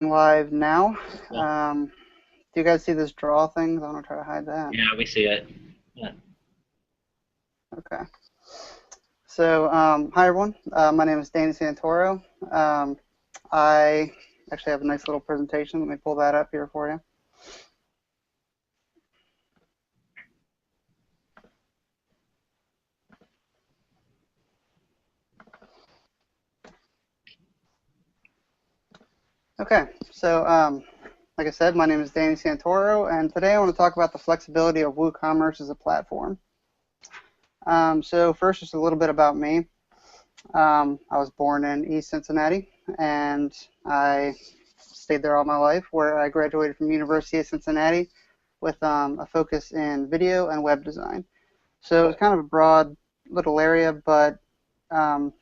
Live now. Yeah. Do you guys see this draw thing? I'm gonna try to hide that. Yeah, we see it. Yeah. Okay. So, hi everyone. My name is Danny Santoro. I actually have a nice little presentation. Let me pull that up here for you. Okay. So, like I said, my name is Danny Santoro, and today I want to talk about the flexibility of WooCommerce as a platform. So first, just a little bit about me. I was born in East Cincinnati, and I stayed there all my life, where I graduated from University of Cincinnati with a focus in video and web design. So it was kind of a broad little area, but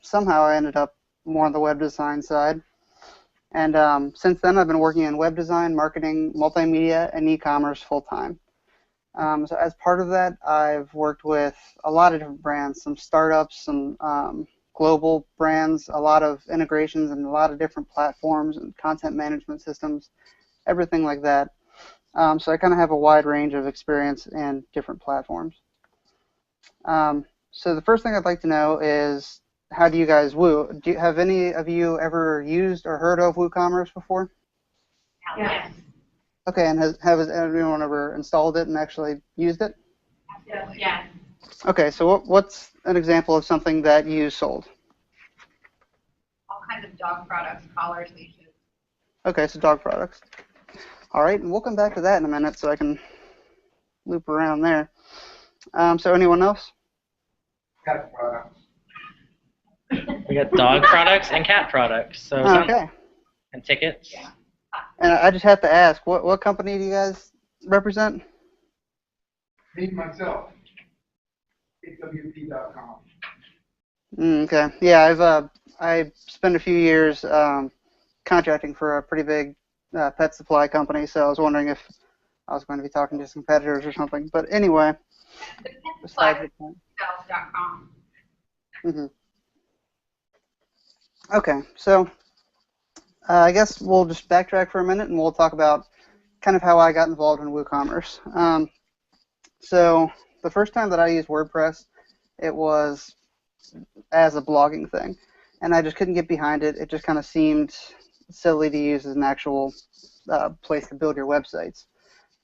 somehow I ended up more on the web design side. And since then, I've been working in web design, marketing, multimedia, and e-commerce full-time. So as part of that, I've worked with a lot of different brands, some startups, some global brands, a lot of integrations and a lot of different platforms and content management systems, everything like that. So I kind of have a wide range of experience in different platforms. So the first thing I'd like to know is, how do you guys Woo? Have any of you ever used or heard of WooCommerce before? Yes. Okay, and has anyone ever installed it and actually used it? Yes. Okay, so what's an example of something that you sold? All kinds of dog products, collars, leashes. Okay, so dog products. All right, and we'll come back to that in a minute so I can loop around there. So anyone else? Cat products. We got dog products and cat products. So Okay. And tickets. Yeah. And I just have to ask, what company do you guys represent? Me, myself. HWP.com. Okay. Yeah, I spent a few years contracting for a pretty big pet supply company, so I was wondering if I was going to be talking to some competitors or something. But anyway, besides the point. Sales.com. Okay, so I guess we'll just backtrack for a minute and we'll talk about kind of how I got involved in WooCommerce. So the first time that I used WordPress, it was as a blogging thing, and I just couldn't get behind it. It just kind of seemed silly to use as an actual place to build your websites.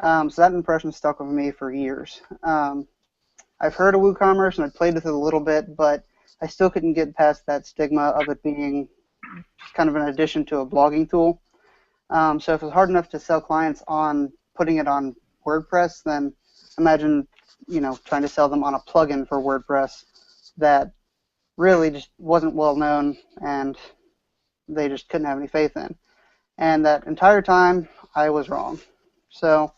So that impression stuck with me for years. I've heard of WooCommerce and I played with it a little bit, but I still couldn't get past that stigma of it being just kind of an addition to a blogging tool. So if it's hard enough to sell clients on putting it on WordPress, then imagine, trying to sell them on a plugin for WordPress that really just wasn't well known and they just couldn't have any faith in. And that entire time, I was wrong. So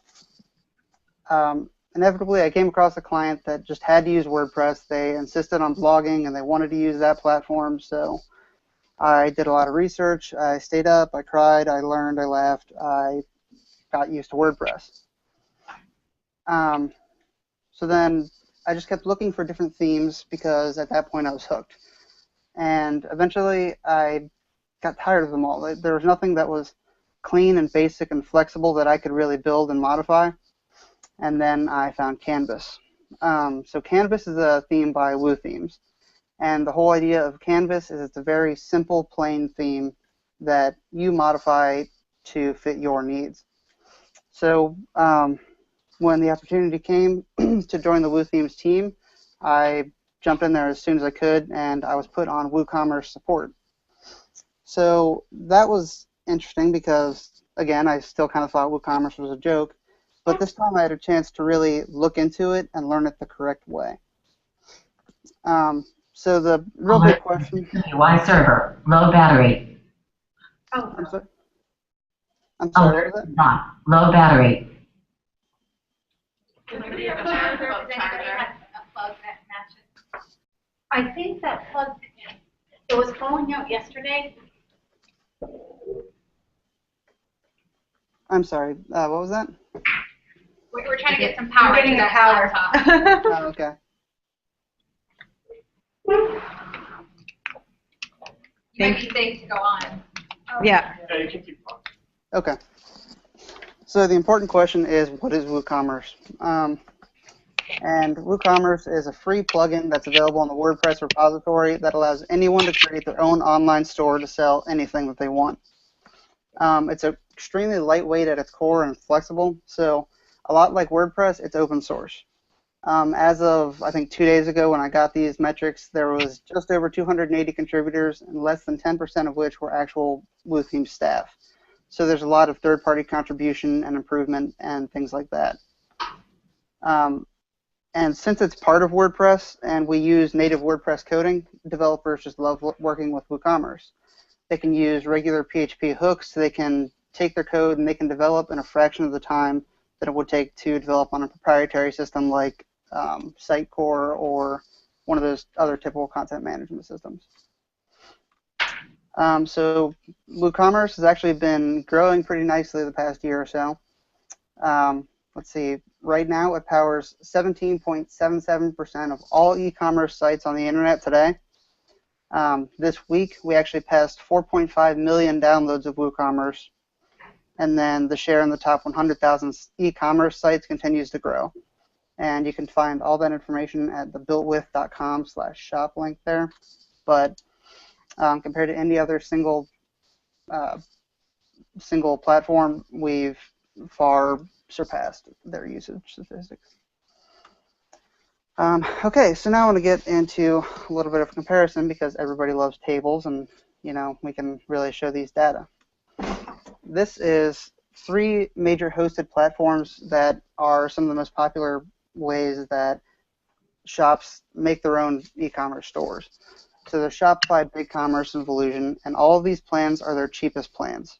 inevitably, I came across a client that just had to use WordPress. They insisted on blogging and they wanted to use that platform. So I did a lot of research. I stayed up. I cried. I learned. I laughed. I got used to WordPress. So then I just kept looking for different themes because at that point I was hooked. And eventually I got tired of them all. There was nothing that was clean and basic and flexible that I could really build and modify. And then I found Canvas. So Canvas is a theme by Woo Themes. And the whole idea of Canvas is it's a very simple, plain theme that you modify to fit your needs. So when the opportunity came to join the Woo Themes team, I jumped in there as soon as I could, and I was put on WooCommerce support. So that was interesting because, again, I still kind of thought WooCommerce was a joke, but this time I had a chance to really look into it and learn it the correct way. So the real big question... Why server? Low battery. Oh, I'm sorry? I'm sorry, what was that? Not. Low battery. Does anybody have a plug that matches? I think that plug, it was falling out yesterday. I'm sorry, what was that? We were trying to get some power. We're getting a power. Oh, okay. Might be safe to go on. Yeah. Yeah, you can keep talking. Okay. So the important question is, what is WooCommerce? And WooCommerce is a free plugin that's available on the WordPress repository that allows anyone to create their own online store to sell anything that they want. It's extremely lightweight at its core and flexible, so a lot like WordPress, it's open source. As of, I think, 2 days ago when I got these metrics, there was just over 280 contributors, and less than 10% of which were actual WooTheme staff. So there's a lot of third-party contribution and improvement and things like that. And since it's part of WordPress and we use native WordPress coding, developers just love working with WooCommerce. They can use regular PHP hooks, so they can take their code and they can develop in a fraction of the time that it would take to develop on a proprietary system like Sitecore or one of those other typical content management systems. So WooCommerce has actually been growing pretty nicely the past year or so. Let's see, right now it powers 17.77% of all e-commerce sites on the internet today. This week we actually passed 4.5 million downloads of WooCommerce, and then the share in the top 100,000 e-commerce sites continues to grow. And you can find all that information at the builtwith.com/shop link there. But compared to any other single platform, we've far surpassed their usage statistics. Okay, so now I want to get into a little bit of comparison because everybody loves tables, and we can really show these data. This is 3 major hosted platforms that are some of the most popular ways that shops make their own e-commerce stores. So there's Shopify, BigCommerce, and Volusion, and all of these plans are their cheapest plans.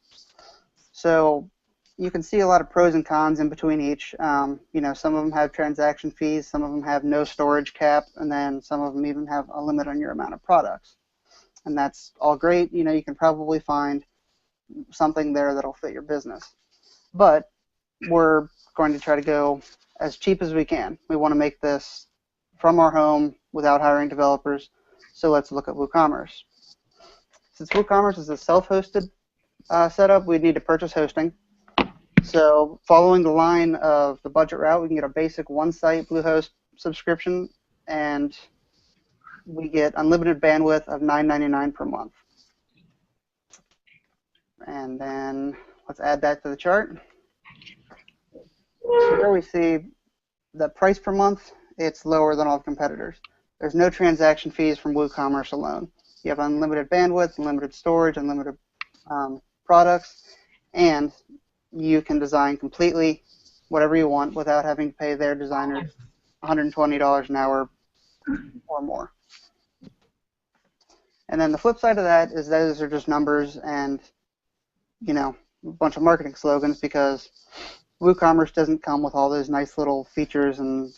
So you can see a lot of pros and cons in between each. Some of them have transaction fees, some of them have no storage cap, and then some of them even have a limit on your amount of products. And that's all great. You can probably find something there that'll fit your business. But we're going to try to go as cheap as we can. We want to make this from our home without hiring developers. So let's look at WooCommerce. Since WooCommerce is a self-hosted setup, we'd need to purchase hosting. So following the line of the budget route, we can get a basic one-site Bluehost subscription, and we get unlimited bandwidth of $9.99 per month. And then let's add that to the chart. So here we see the price per month, it's lower than all the competitors. There's no transaction fees from WooCommerce alone. You have unlimited bandwidth, unlimited storage, unlimited products, and you can design completely whatever you want without having to pay their designers $120 an hour or more. And then the flip side of that is those are just numbers and a bunch of marketing slogans, because WooCommerce doesn't come with all those nice little features and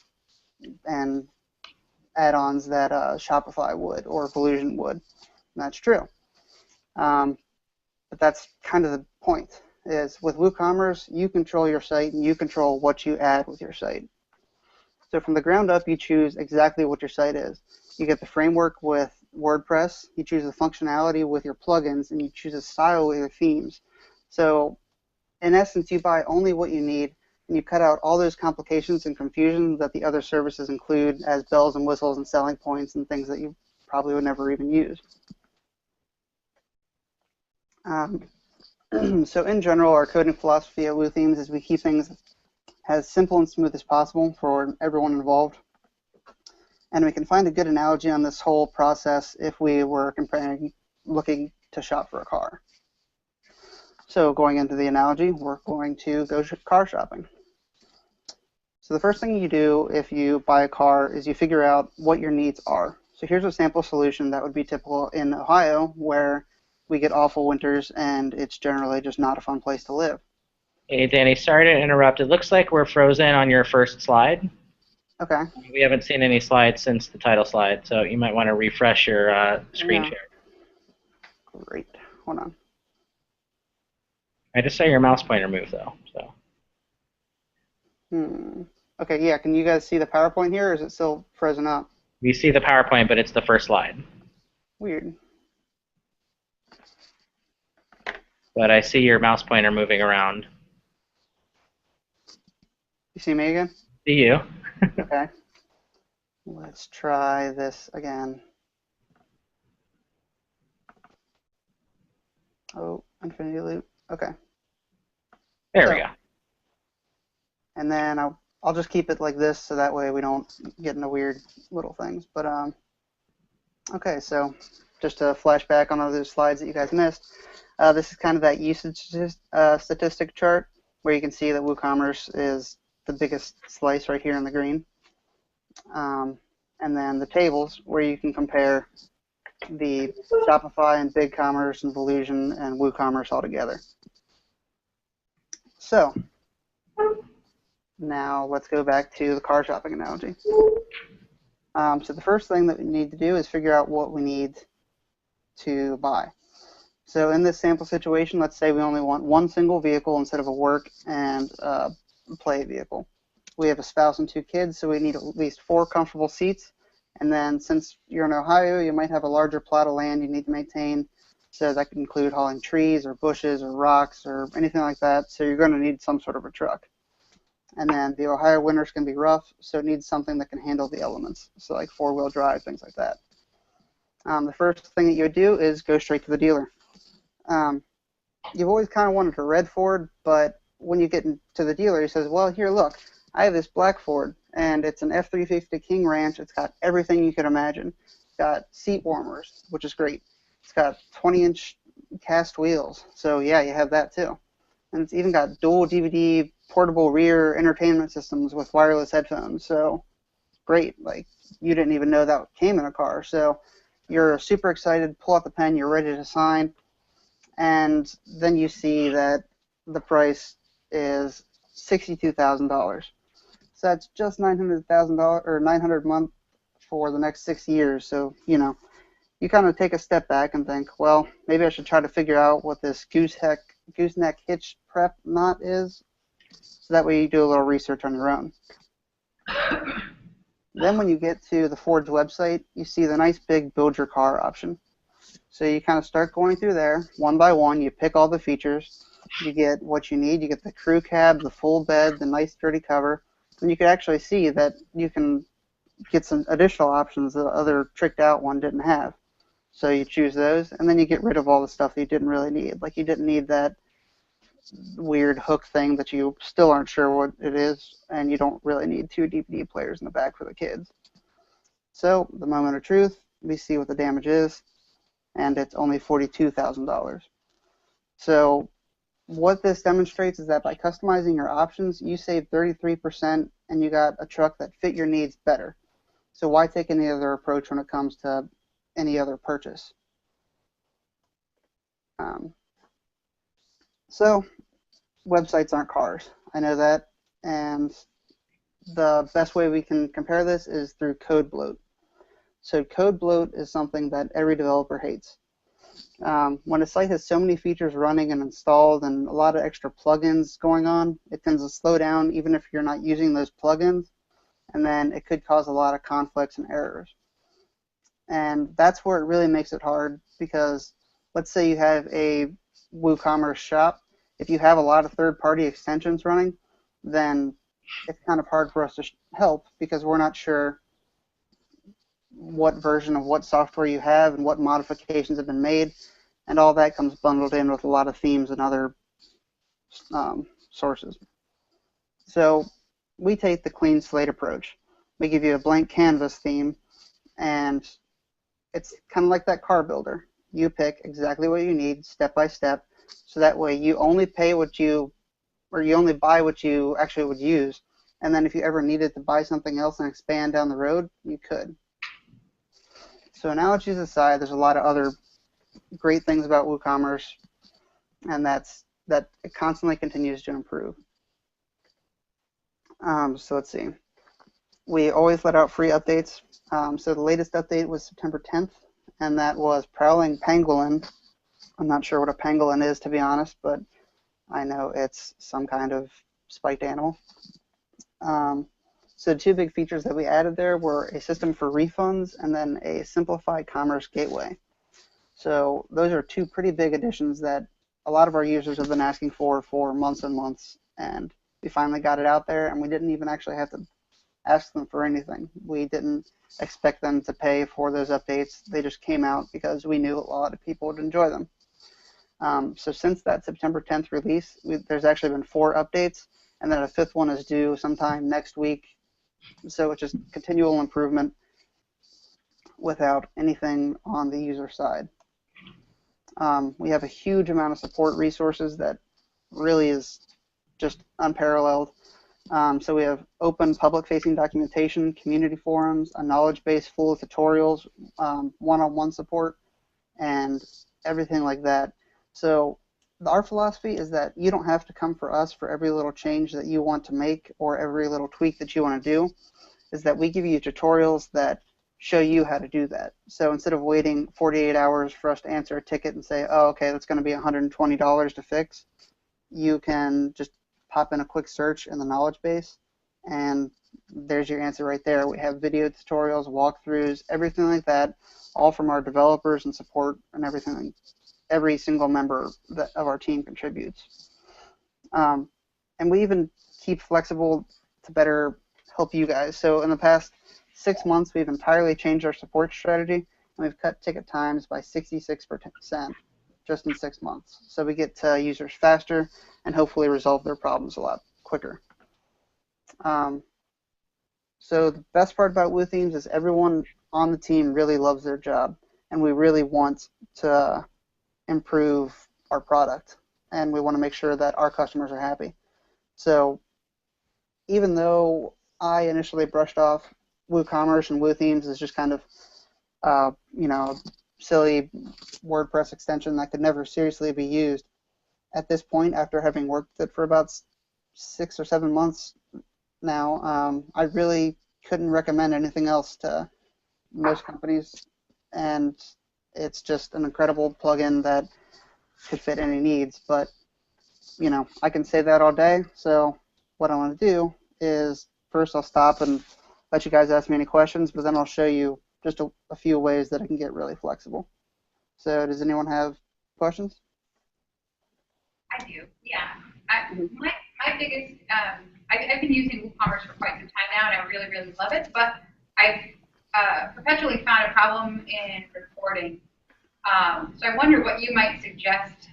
add-ons that Shopify would or Volusion would. And that's true. But that's kind of the point, is with WooCommerce, you control your site and you control what you add with your site. So from the ground up, you choose exactly what your site is. You get the framework with WordPress, you choose the functionality with your plugins, and you choose a style with your themes. So in essence, you buy only what you need, and you cut out all those complications and confusion that the other services include as bells and whistles and selling points and things that you probably would never even use. So in general, our coding philosophy at WooThemes is we keep things as simple and smooth as possible for everyone involved. And we can find a good analogy on this whole process if we were looking to shop for a car. So going into the analogy, we're going to go car shopping. So the first thing you do if you buy a car is you figure out what your needs are. So here's a sample solution that would be typical in Ohio, where we get awful winters and it's generally just not a fun place to live. Hey, Danny, sorry to interrupt. It looks like we're frozen on your first slide. Okay. We haven't seen any slides since the title slide, so you might want to refresh your screen share. Great. Hold on. I just saw your mouse pointer move, though. So. Okay, yeah. Can you guys see the PowerPoint here, or is it still frozen up? We see the PowerPoint, but it's the first slide. Weird. but I see your mouse pointer moving around. You see me again? See you. Okay. Let's try this again. Oh, infinity loop. Okay. There we go. And then I'll just keep it like this so that way we don't get into weird little things. But okay, so just to flash back on all those slides that you guys missed, this is kind of that usage statistic chart where you can see that WooCommerce is the biggest slice right here in the green. And then the tables where you can compare the Shopify and BigCommerce and Volusion and WooCommerce all together. So now let's go back to the car shopping analogy. So the first thing that we need to do is figure out what we need to buy. So in this sample situation, let's say we only want one single vehicle instead of a work and play vehicle. We have a spouse and 2 kids, so we need at least 4 comfortable seats. And then since you're in Ohio, you might have a larger plot of land you need to maintain. So that could include hauling trees or bushes or rocks or anything like that. So you're going to need some sort of a truck. And then the Ohio winters can be rough, so it needs something that can handle the elements. So like 4-wheel drive, things like that. The first thing that you would do is go straight to the dealer. You've always kind of wanted a red Ford, but when you get to the dealer, he says, well, here, look, I have this black Ford, and it's an F-350 King Ranch. It's got everything you could imagine. It's got seat warmers, which is great. It's got 20-inch cast wheels, so yeah, you have that too. And it's even got dual DVD portable rear entertainment systems with wireless headphones, so great. Like, you didn't even know that came in a car, so you're super excited, pull out the pen, you're ready to sign, and then you see that the price is $62,000. So that's just $900,000 or $900 a month for the next 6 years. So, you know, you kind of take a step back and think, well, maybe I should try to figure out what this gooseneck hitch prep knot is. So that way you do a little research on your own. Then when you get to the Ford's website, you see the nice big build your car option. So you kind of start going through there one by one. You pick all the features. You get what you need. You get the crew cab, the full bed, the nice sturdy cover. And you can actually see that you can get some additional options the other tricked out one didn't have. So you choose those, and then you get rid of all the stuff that you didn't really need. Like you didn't need that weird hook thing that you still aren't sure what it is, and you don't really need 2 DVD players in the back for the kids. So the moment of truth, we see what the damage is, and it's only $42,000. So what this demonstrates is that by customizing your options, you save 33% and you got a truck that fit your needs better. So why take any other approach when it comes to any other purchase? So websites aren't cars. I know that. And the best way we can compare this is through code bloat. So code bloat is something that every developer hates. When a site has so many features running and installed and a lot of extra plugins going on, it tends to slow down even if you're not using those plugins, and then it could cause a lot of conflicts and errors. And that's where it really makes it hard, because let's say you have a WooCommerce shop. If you have a lot of third-party extensions running, then it's kind of hard for us to help because we're not sure what version of what software you have and what modifications have been made, and all that comes bundled in with a lot of themes and other sources. So we take the clean slate approach. We give you a blank canvas theme, and it's kind of like that car builder. You pick exactly what you need step by step, so that way you only pay what you, or you only buy what you actually would use, and then if you ever needed to buy something else and expand down the road, you could. So analogies aside, there's a lot of other great things about WooCommerce, and that it constantly continues to improve. So let's see. We always let out free updates. So the latest update was September 10th, and that was Prowling Pangolin. I'm not sure what a pangolin is, to be honest, but I know it's some kind of spiked animal. So 2 big features that we added there were a system for refunds and then a simplified commerce gateway. So those are 2 pretty big additions that a lot of our users have been asking for months and months, and we finally got it out there, and we didn't even actually have to ask them for anything. We didn't expect them to pay for those updates. They just came out because we knew a lot of people would enjoy them. So since that September 10th release, there's actually been 4 updates, and then a 5th one is due sometime next week. So it's just continual improvement without anything on the user side. We have a huge amount of support resources that really is just unparalleled. So we have open public-facing documentation, community forums, a knowledge base full of tutorials, one-on-one support, and everything like that. So our philosophy is that you don't have to come for us for every little change that you want to make or every little tweak that you want to do, is that we give you tutorials that show you how to do that. So instead of waiting 48 hours for us to answer a ticket and say, oh, okay, that's going to be $120 to fix, you can just pop in a quick search in the knowledge base, and there's your answer right there. We have video tutorials, walkthroughs, everything like that, all from our developers and support and everything. Every single member of our team contributes. And we even keep flexible to better help you guys. So in the past 6 months, we've entirely changed our support strategy, and we've cut ticket times by 66% just in 6 months. So we get to users faster and hopefully resolve their problems a lot quicker. So the best part about WooThemes is everyone on the team really loves their job, and we really want to improve our product, and we want to make sure that our customers are happy. So even though I initially brushed off WooCommerce and WooThemes as just kind of, silly WordPress extension that could never seriously be used, at this point, after having worked it for about 6 or 7 months now, I really couldn't recommend anything else to most companies, and it's just an incredible plugin that could fit any needs. But I can say that all day, so what I want to do is first I'll stop and let you guys ask me any questions, but then I'll show you just a few ways that I can get really flexible. So does anyone have questions? I do, yeah. My biggest, I've been using WooCommerce for quite some time now, and I really, really love it, but I've perpetually found a problem in reporting. So I wonder what you might suggest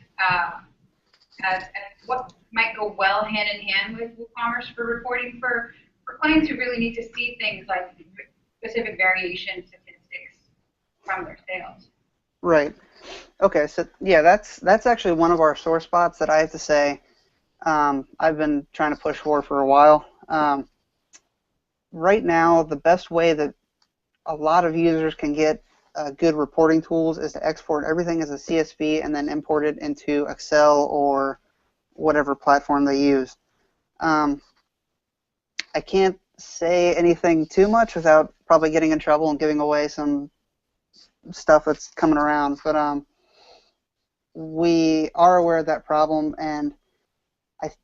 as what might go well hand in hand with WooCommerce for reporting for clients who really need to see things like specific variation statistics from their sales. Right. Okay, so yeah, that's actually one of our sore spots that I have to say I've been trying to push for a while. Right now, the best way that a lot of users can get good reporting tools is to export everything as a CSV and then import it into Excel or whatever platform they use. I can't say anything too much without probably getting in trouble and giving away some stuff that's coming around, but we are aware of that problem, and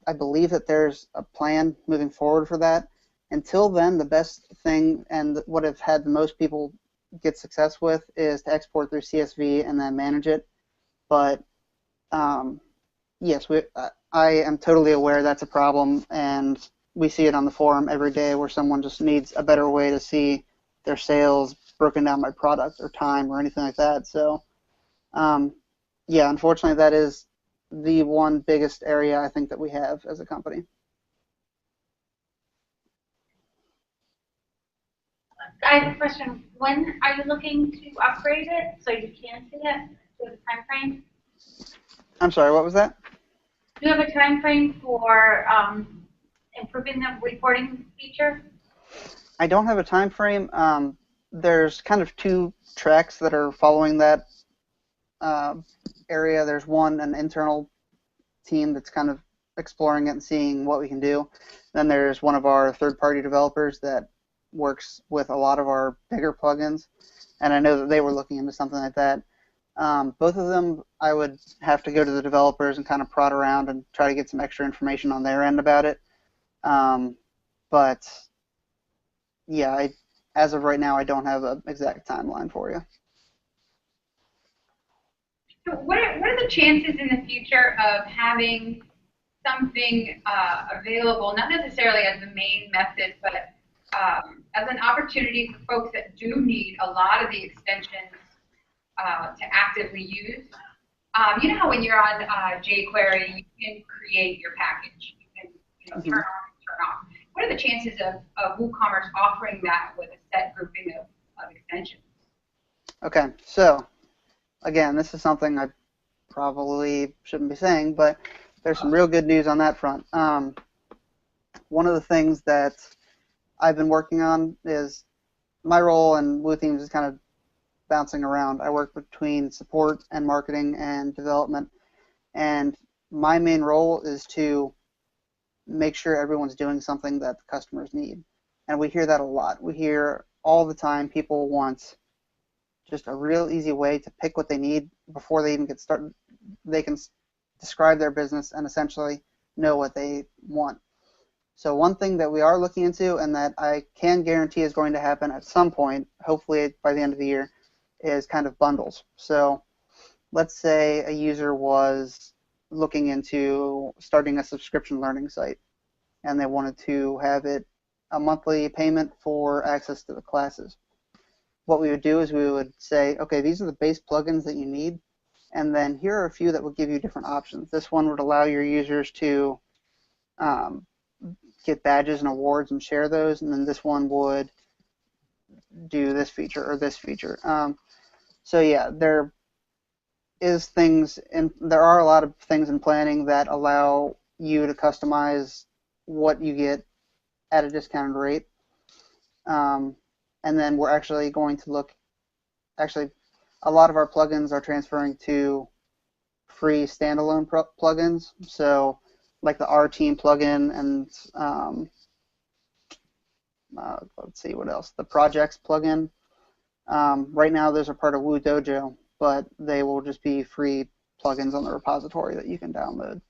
I believe that there's a plan moving forward for that. Until then, the best thing and what I've had the most people get success with is to export through CSV and then manage it. But yes, I am totally aware that's a problem, and we see it on the forum every day where someone just needs a better way to see their sales broken down by product or time or anything like that. So yeah, unfortunately, that is the one biggest area I think that we have as a company. I have a question. When are you looking to upgrade it so you can see it? Do you have a time frame? I'm sorry, what was that? Do you have a time frame for improving the reporting feature? I don't have a time frame. There's kind of 2 tracks that are following that area. There's an internal team that's kind of exploring it and seeing what we can do. Then there's one of our third-party developers that works with a lot of our bigger plugins, and I know that they were looking into something like that. Both of them, I would have to go to the developers and kind of prod around and try to get some extra information on their end about it. But yeah, as of right now, I don't have an exact timeline for you. What are the chances in the future of having something available, not necessarily as the main method, but as an opportunity for folks that do need a lot of the extensions to actively use? You know how when you're on jQuery, you can create your package. You can turn on and turn off. What are the chances of WooCommerce offering that with a set grouping of extensions? Okay, so again, this is something I probably shouldn't be saying, but there's some real good news on that front. One of the things that I've been working on is my role in WooThemes is kind of bouncing around. I work between support and marketing and development, and my main role is to make sure everyone's doing something that the customers need. And we hear that a lot. We hear all the time people want just a real easy way to pick what they need before they even get started. They can describe their business and essentially know what they want. So one thing that we are looking into and that I can guarantee is going to happen at some point, hopefully by the end of the year, is kind of bundles. So let's say a user was looking into starting a subscription learning site and they wanted to have it a monthly payment for access to the classes. What we would do is we would say, okay, these are the base plugins that you need, and then here are a few that will give you different options. This one would allow your users to get badges and awards and share those, and then this one would do this feature or this feature. So yeah, there are a lot of things in planning that allow you to customize what you get at a discounted rate. And then we're actually going to look, a lot of our plugins are transferring to free standalone plugins. So like the R Team plugin and let's see what else, the Projects plugin. Right now those are part of Woo Dojo, but they will just be free plugins on the repository that you can download.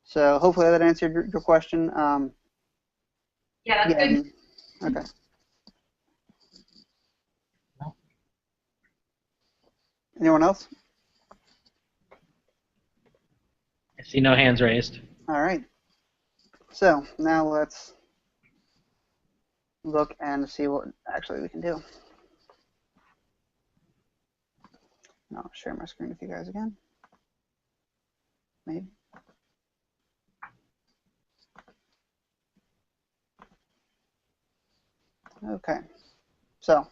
So hopefully that answered your question. Yeah, that's good. Okay. Anyone else? I see no hands raised. All right. So now let's look and see what actually we can do. And I'll share my screen with you guys again. Maybe. Okay. So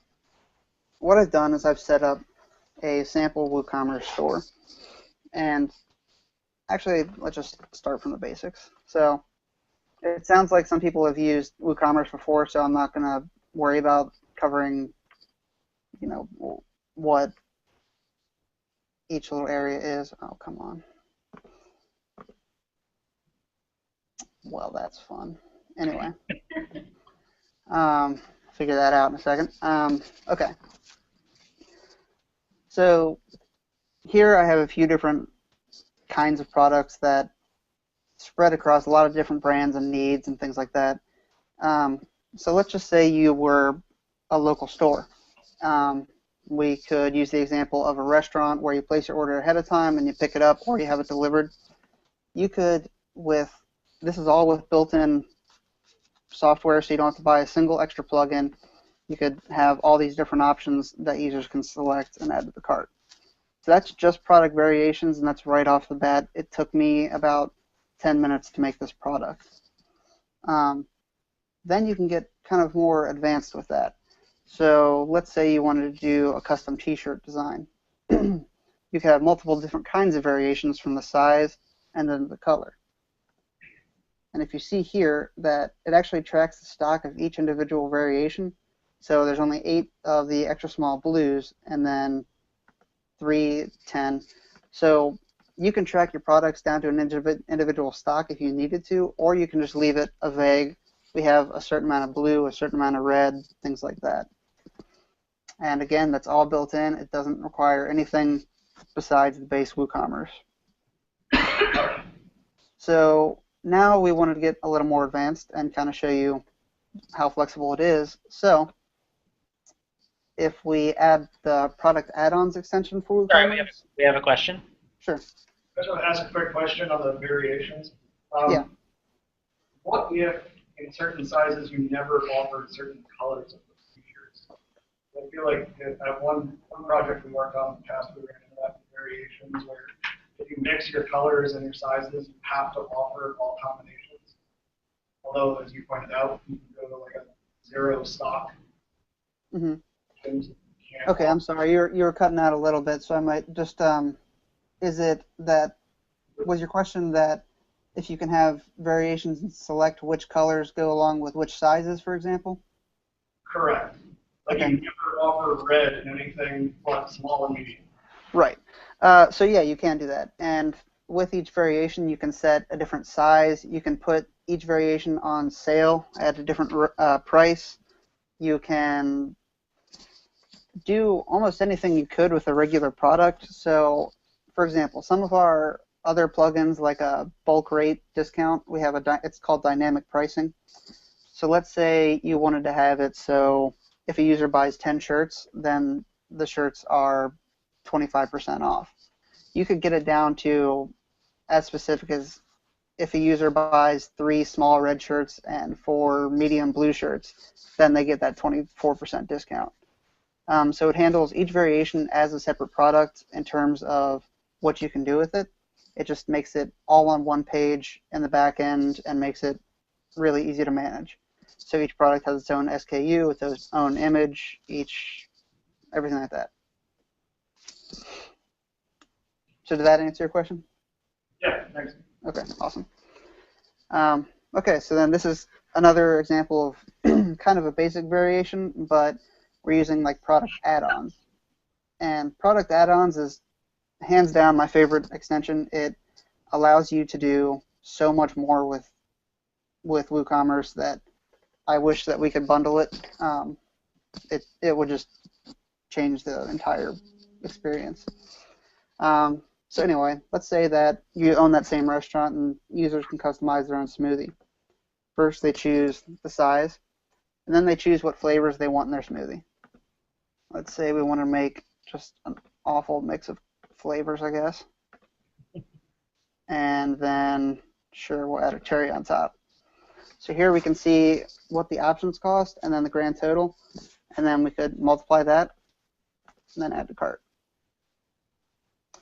what I've done is I've set up a sample WooCommerce store. And actually, let's just start from the basics. So it sounds like some people have used WooCommerce before, so I'm not going to worry about covering, what each little area is. Oh, come on. Well, that's fun. Anyway. Figure that out in a second. Okay. So here I have a few different kinds of products that spread across a lot of different brands and needs and things like that. So let's just say you were a local store. We could use the example of a restaurant where you place your order ahead of time and you pick it up or you have it delivered. You could, this is all with built-in software, so you don't have to buy a single extra plugin. You could have all these different options that users can select and add to the cart. So that's just product variations, and that's right off the bat. It took me about 10 minutes to make this product. Then you can get kind of more advanced with that. So let's say you wanted to do a custom t-shirt design. You could have multiple different kinds of variations from the size and then the color. And if you see here that it actually tracks the stock of each individual variation. So there's only 8 of the extra small blues and then 3, 10. So you can track your products down to an individual stock if you needed to, or you can just leave it a vague. We have a certain amount of blue, a certain amount of red, things like that. And again, that's all built in. It doesn't require anything besides the base WooCommerce. So now we wanted to get a little more advanced and kind of show you how flexible it is. So if we add the product add-ons extension for Sorry, WooCommerce. we have a question. Sure. I just want to ask a quick question on the variations. Yeah. What if in certain sizes you never offered certain colors of the t-shirts? I feel like at one project we worked on in the past, we ran into that variations where if you mix your colors and your sizes, you have to offer all combinations. Although, as you pointed out, you can go to like a zero stock. Mm-hmm. Can't Okay, I'm sorry. You were cutting out a little bit, so I might just. Is it that? Was your question that if you can have variations and select which colors go along with which sizes, for example? Correct. Like Okay. you never offer red in anything but small and medium. Right. So yeah, you can do that. And with each variation, you can set a different size. You can put each variation on sale at a different price. You can do almost anything you could with a regular product. So, for example, some of our other plugins, like a bulk rate discount, we have it's called dynamic pricing. So let's say you wanted to have it so if a user buys 10 shirts, then the shirts are 25% off. You could get it down to as specific as if a user buys 3 small red shirts and 4 medium blue shirts, then they get that 24% discount. So it handles each variation as a separate product in terms of what you can do with it. It just makes it all on one page in the back end and makes it really easy to manage. So each product has its own SKU, its own image, everything like that. So did that answer your question? Yeah, thanks. Okay, awesome. Okay, so then this is another example of kind of a basic variation, but we're using like product add-ons. And product add-ons is hands down my favorite extension. It allows you to do so much more with WooCommerce that I wish that we could bundle it. It would just change the entire experience. So anyway, let's say that you own that same restaurant and users can customize their own smoothie. First, they choose the size, and then they choose what flavors they want in their smoothie. Let's say we want to make just an awful mix of flavors, I guess. And then, sure, we'll add a cherry on top. So here we can see what the options cost and then the grand total. And then we could multiply that and then add to cart.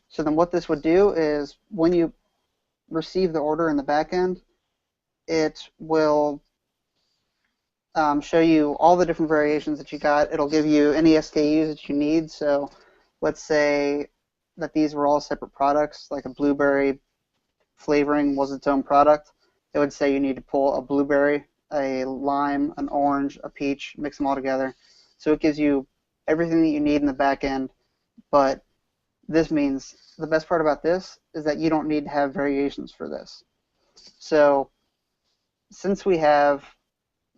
So then what this would do is when you receive the order in the back end, it will show you all the different variations that you got. It'll give you any SKUs that you need. So let's say that these were all separate products, like a blueberry flavoring was its own product. It would say you need to pull a blueberry, a lime, an orange, a peach, mix them all together. So it gives you everything that you need in the back end, but this means the best part about this is that you don't need to have variations for this. So since we have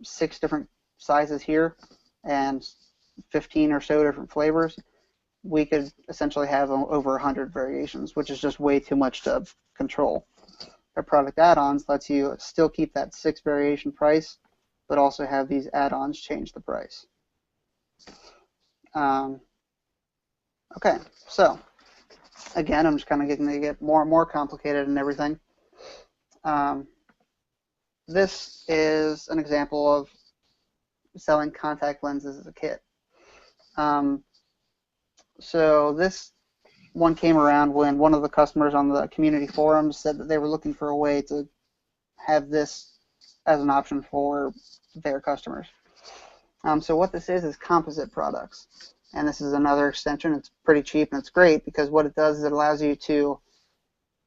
6 different sizes here and 15 or so different flavors, we could essentially have over 100 variations, which is just way too much to control. Our product add-ons lets you still keep that 6 variation price, but also have these add-ons change the price. Okay, so again, I'm just kind of going to get more and more complicated and everything. This is an example of selling contact lenses as a kit. So this one came around when one of the customers on the community forums said that they were looking for a way to have this as an option for their customers. So what this is composite products. And this is another extension. It's pretty cheap and it's great because what it does is it allows you to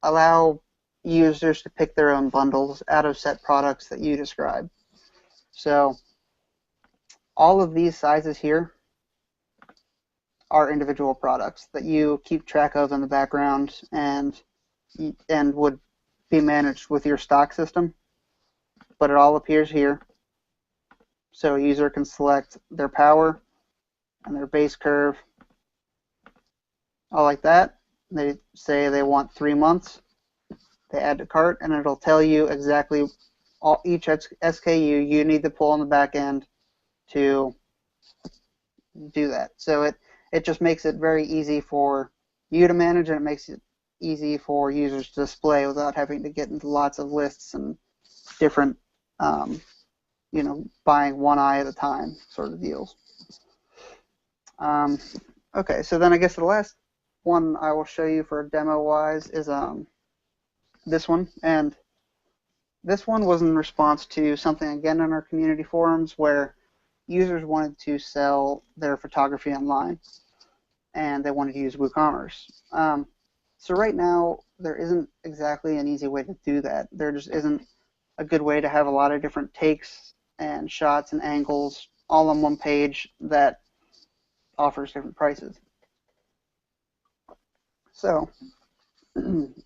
allow users to pick their own bundles out of set products that you describe. So all of these sizes here are individual products that you keep track of in the background and would be managed with your stock system. But it all appears here. So a user can select their power and their base curve, all like that. They say they want 3 months. They add to cart, and it'll tell you exactly each SKU you need to pull on the back end to do that. So it just makes it very easy for you to manage, and it makes it easy for users to display without having to get into lots of lists and different, buying one eye at a time sort of deals. Okay, so then I guess the last one I will show you for demo-wise is this one, and this one was in response to something again in our community forums where users wanted to sell their photography online, and they wanted to use WooCommerce. So right now, there isn't exactly an easy way to do that. There just isn't a good way to have a lot of different takes and shots and angles all on one page that offers different prices. So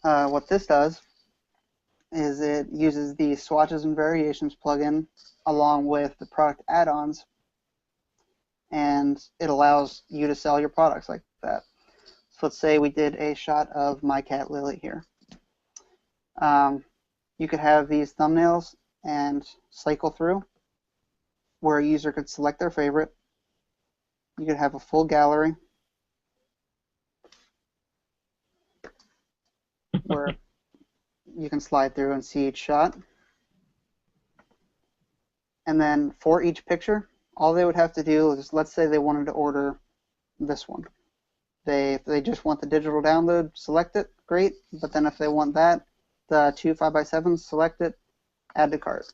what this does is it uses the swatches and variations plugin along with the product add-ons, and it allows you to sell your products like that. So let's say we did a shot of my cat Lily here. You could have these thumbnails and cycle through where a user could select their favorite. You could have a full gallery where you can slide through and see each shot. And then for each picture, all they would have to do is, let's say they wanted to order this one. If they just want the digital download, select it, great. But then if they want that, the 2 5x7s, select it, add to cart.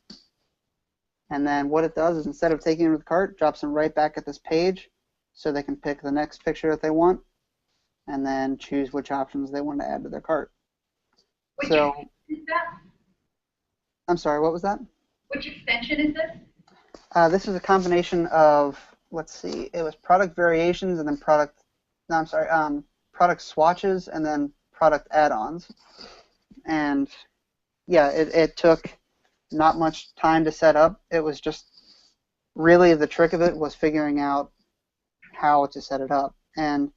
And then what it does is instead of taking them to the cart, drops them right back at this page so they can pick the next picture that they want and then choose which options they want to add to their cart. Which So, extension is that? I'm sorry, what was that? Which extension is this? This is a combination of, let's see, it was product variations and then product swatches and then product add-ons. And yeah, it took not much time to set up. It was just really the trick of it was figuring out how to set it up. And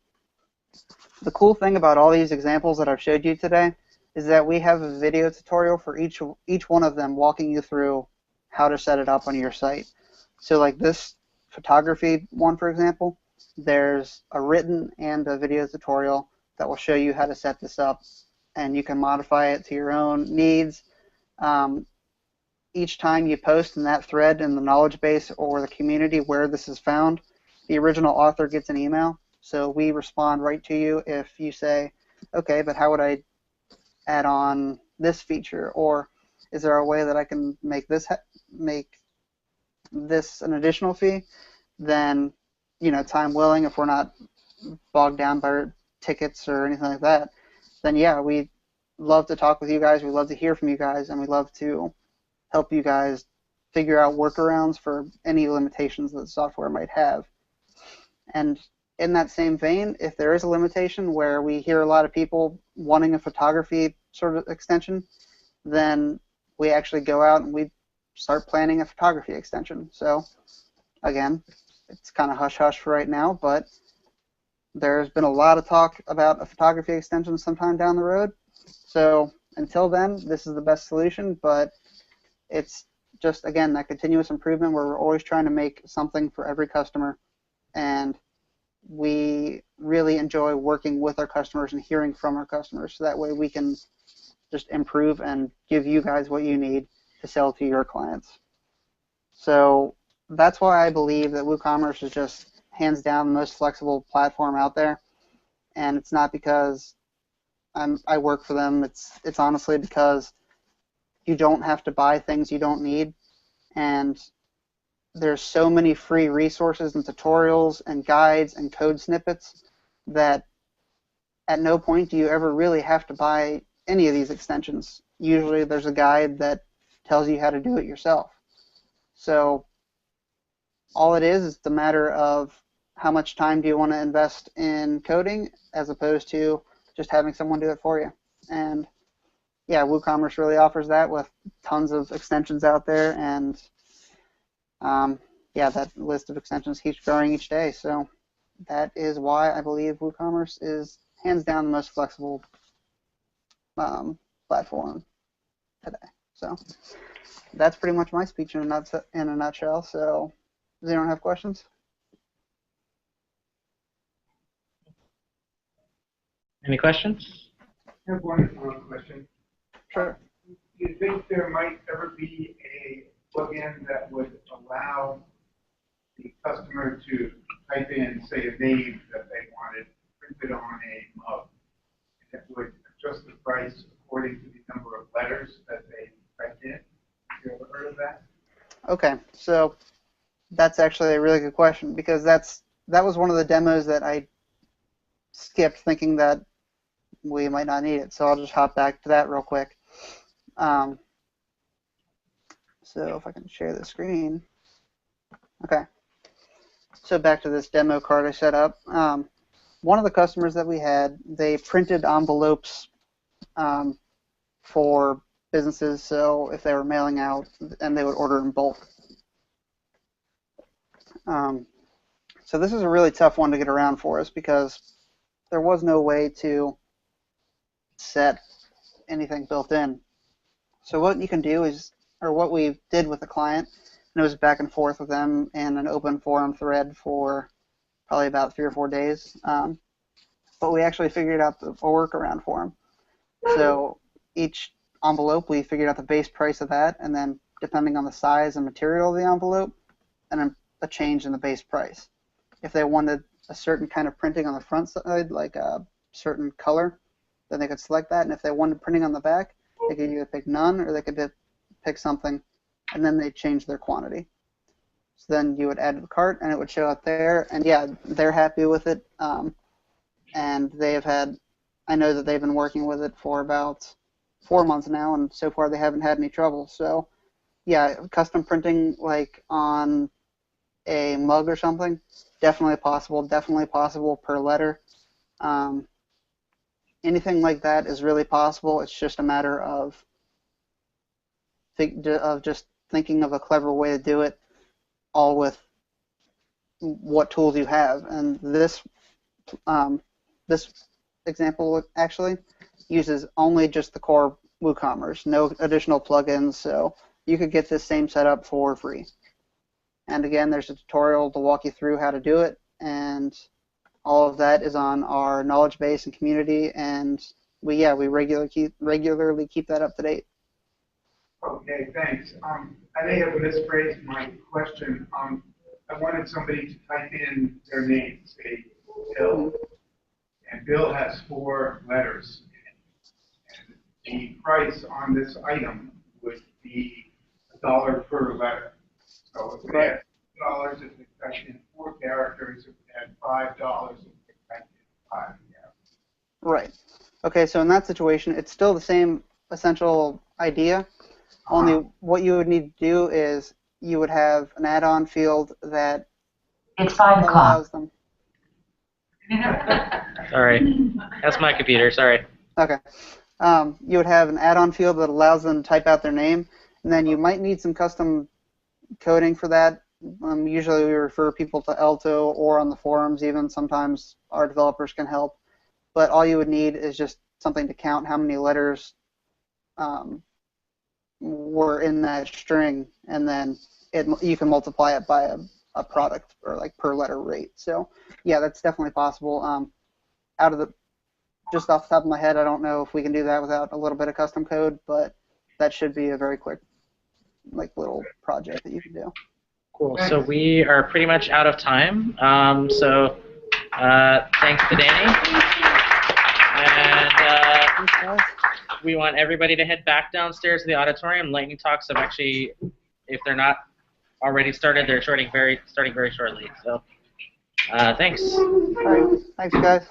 the cool thing about all these examples that I've showed you today is that we have a video tutorial for each one of them walking you through how to set it up on your site. So like this photography one, for example, there's a written and a video tutorial that will show you how to set this up, and you can modify it to your own needs. Each time you post in that thread in the knowledge base or the community where this is found, the original author gets an email. So we respond right to you if you say, okay, but how would I add on this feature? Or is there a way that I can make this an additional fee? Then, time willing, if we're not bogged down by tickets or anything like that, then yeah, we love to talk with you guys. We love to hear from you guys, and we love to help you guys figure out workarounds for any limitations that the software might have. And in that same vein, if there is a limitation where we hear a lot of people wanting a photography sort of extension, then we actually go out and we start planning a photography extension. So again, it's kind of hush-hush for right now, but there's been a lot of talk about a photography extension sometime down the road. So until then, this is the best solution, but it's just, again, that continuous improvement where we're always trying to make something for every customer, and we really enjoy working with our customers and hearing from our customers, so that way we can just improve and give you guys what you need to sell to your clients. So that's why I believe that WooCommerce is just hands down the most flexible platform out there, and it's not because I work for them. It's honestly because you don't have to buy things you don't need, and there's so many free resources and tutorials and guides and code snippets that at no point do you ever really have to buy any of these extensions. Usually there's a guide that tells you how to do it yourself. So all it is the matter of how much time do you want to invest in coding as opposed to just having someone do it for you. And yeah, WooCommerce really offers that with tons of extensions out there, and yeah, that list of extensions keeps growing each day. So that is why I believe WooCommerce is hands down the most flexible platform today. So that's pretty much my speech in a nutshell. So does anyone have questions? Any questions? I have one question. Sure. Do you think there might ever be a plugin that would allow the customer to type in, say, a name that they wanted printed on a mug, and it would adjust the price according to the number of letters that they typed in? Have you ever heard of that? Okay, so that's actually a really good question because that was one of the demos that I skipped thinking that we might not need it. So I'll just hop back to that real quick. So if I can share the screen. Okay. So back to this demo card I set up. One of the customers that we had, they printed envelopes for businesses, so if they were mailing out, and they would order in bulk. So this is a really tough one to get around for us because there was no way to set anything built in. So what you can do is, or what we did with the client, and it was back and forth with them in an open forum thread for probably about 3 or 4 days. But we actually figured out a workaround for them. So each envelope, we figured out the base price of that, and then depending on the size and material of the envelope, and then a change in the base price. If they wanted a certain kind of printing on the front side, like a certain color, then they could select that. And if they wanted printing on the back, they could either pick none or they could pick something, and then they'd change their quantity. So then you would add to the cart, and it would show up there. And yeah, they're happy with it. And they have had, I know that they've been working with it for about 4 months now, and so far they haven't had any trouble. So yeah, custom printing like on a mug or something, definitely possible per letter. Anything like that is really possible. It's just a matter of just thinking of a clever way to do it, all with what tools you have. And this example actually uses only just the core WooCommerce, no additional plugins, so you could get this same setup for free. And again, there's a tutorial to walk you through how to do it, and all of that is on our knowledge base and community, and we regularly keep that up to date. Okay, thanks. I may have misphrased my question. I wanted somebody to type in their name, say Bill, and Bill has 4 letters. And the price on this item would be $1 per letter. So if it had $2 if they typed in 4 characters, if it had $5 if they typed in 5 characters. Right. Okay, so in that situation, it's still the same essential idea. Only what you would need to do is you would have an add-on field that It's 5 o'clock. allows them. Sorry, that's my computer. Sorry. Okay. You would have an add-on field that allows them to type out their name, and then you might need some custom coding for that. Usually we refer people to Alto or on the forums even. Sometimes our developers can help. But all you would need is just something to count how many letters were in that string, and then you can multiply it by a product or like per letter rate. So yeah, that's definitely possible. Just off the top of my head, I don't know if we can do that without a little bit of custom code, but that should be a very quick little project that you can do. Cool. So we are pretty much out of time. Thanks to Danny. And we want everybody to head back downstairs to the auditorium. Lightning talks have actually, if they're not already started, they're starting very shortly. So thanks. All right. Thanks, guys.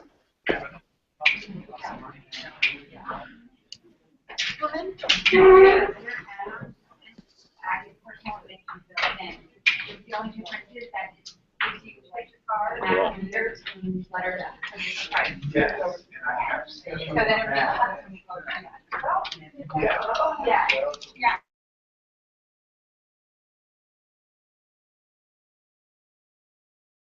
The only difference is that if you like your card, there's letters price. Yes. So then everybody will have some code on that. Yeah.